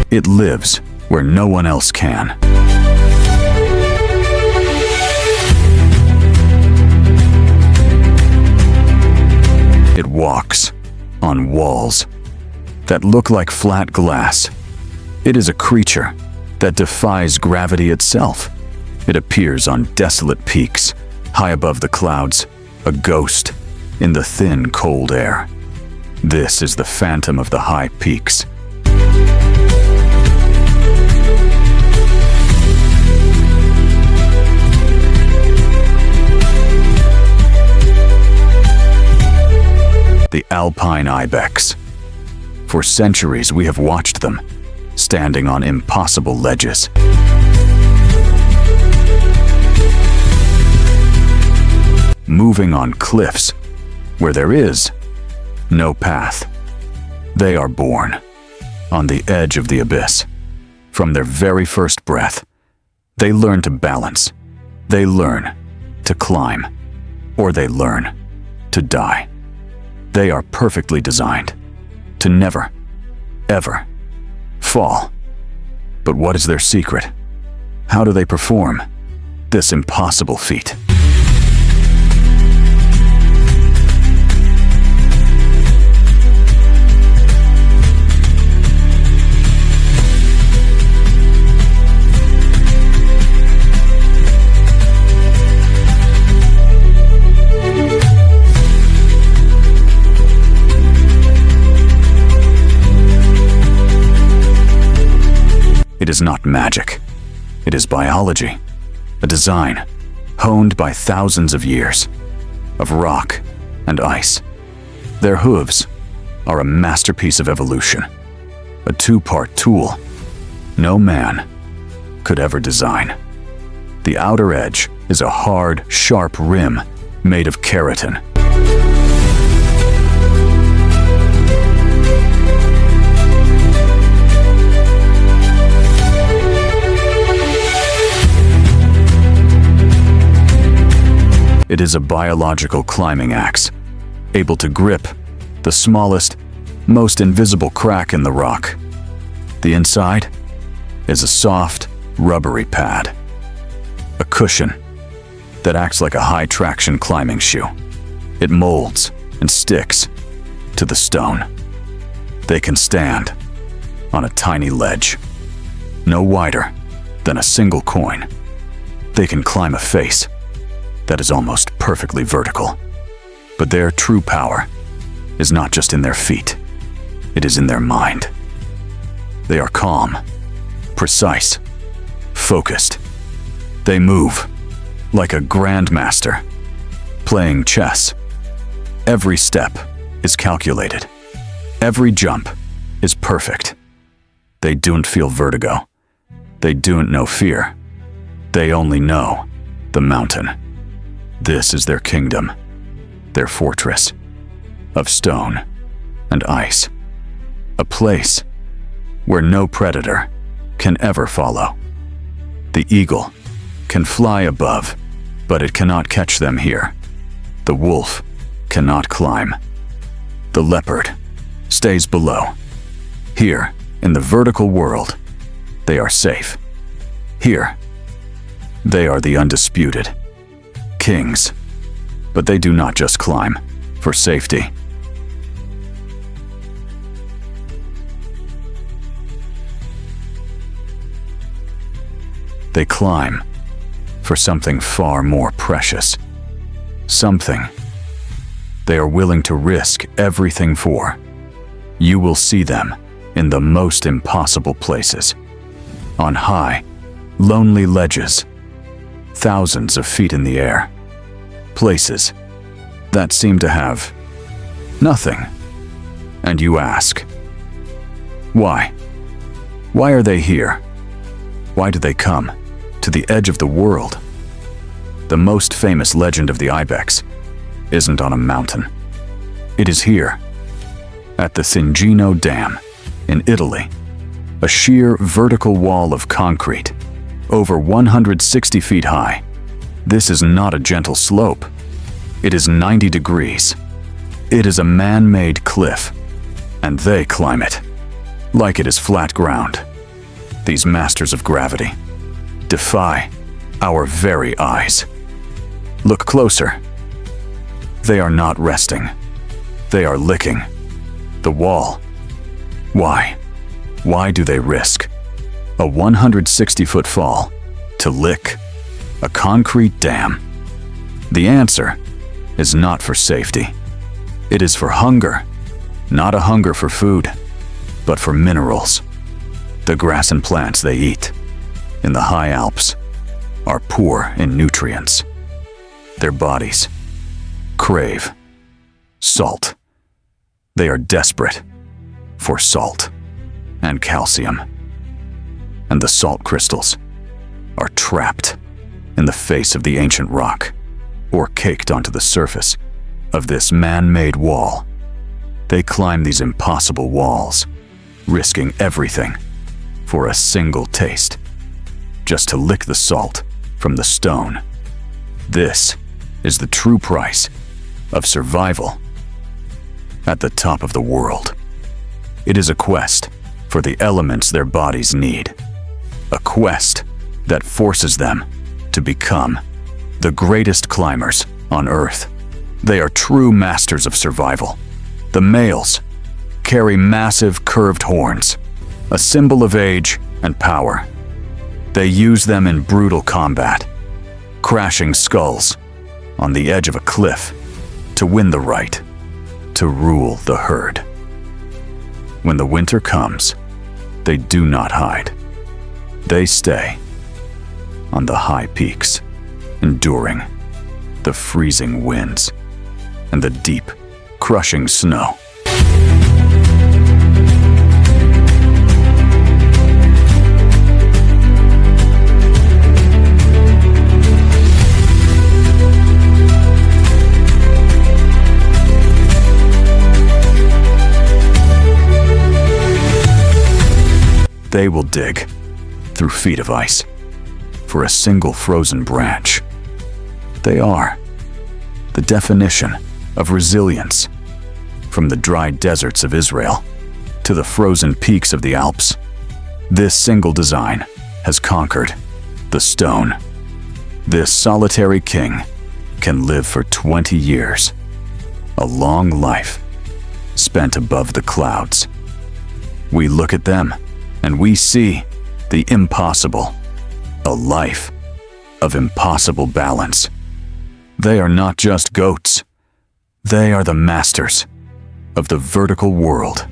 It lives where no one else can. It walks on walls that look like flat glass. It is a creature that defies gravity itself. It appears on desolate peaks, high above the clouds, a ghost in the thin, cold air. This is the phantom of the high peaks. The Alpine Ibex. For centuries we have watched them, standing on impossible ledges. Moving on cliffs where there is no path. They are born on the edge of the abyss. From their very first breath, they learn to balance. They learn to climb, or they learn to die. They are perfectly designed to never, ever fall. But what is their secret? How do they perform this impossible feat? It is not magic. It is biology, a design honed by thousands of years of rock and ice. Their hooves are a masterpiece of evolution, a two-part tool no man could ever design. The outer edge is a hard, sharp rim made of keratin. It is a biological climbing axe, able to grip the smallest, most invisible crack in the rock. The inside is a soft, rubbery pad, a cushion that acts like a high-traction climbing shoe. It molds and sticks to the stone. They can stand on a tiny ledge, no wider than a single coin. They can climb a face that is almost perfectly vertical. But their true power is not just in their feet, it is in their mind. They are calm, precise, focused. They move like a grandmaster playing chess. Every step is calculated. Every jump is perfect. They don't feel vertigo. They don't know fear. They only know the mountain. This is their kingdom, their fortress of stone and ice, a place where no predator can ever follow. The eagle can fly above, but it cannot catch them here. The wolf cannot climb. The leopard stays below. Here, in the vertical world, they are safe. Here, they are the undisputed kings, but they do not just climb for safety. They climb for something far more precious, something they are willing to risk everything for. You will see them in the most impossible places, on high, lonely ledges, thousands of feet in the air. Places that seem to have nothing. And you ask, why? Why are they here? Why do they come to the edge of the world? The most famous legend of the Ibex isn't on a mountain. It is here, at the Thingino Dam in Italy, a sheer vertical wall of concrete, over 160 feet high. This is not a gentle slope. It is 90 degrees. It is a man-made cliff, and they climb it like it is flat ground. these masters of gravity defy our very eyes. Look closer. They are not resting. They are licking the wall. Why? Why do they risk a 160-foot fall to lick a concrete dam? The answer is not for safety. It is for hunger, not a hunger for food, but for minerals. The grass and plants they eat in the high Alps are poor in nutrients. Their bodies crave salt. They are desperate for salt and calcium. And the salt crystals are trapped in the face of the ancient rock or caked onto the surface of this man-made wall. They climb these impossible walls, risking everything for a single taste, just to lick the salt from the stone. This is the true price of survival at the top of the world. It is a quest for the elements their bodies need, a quest that forces them to become the greatest climbers on Earth. They are true masters of survival. The males carry massive curved horns, a symbol of age and power. They use them in brutal combat, crashing skulls on the edge of a cliff to win the right to rule the herd. When the winter comes, they do not hide. They stay on the high peaks, enduring the freezing winds and the deep, crushing snow. They will dig through feet of ice for a single frozen branch. They are the definition of resilience. From the dry deserts of Israel to the frozen peaks of the Alps, this single design has conquered the stone. This solitary king can live for 20 years, a long life spent above the clouds. We look at them and we see the impossible, a life of impossible balance. They are not just goats. They are the masters of the vertical world.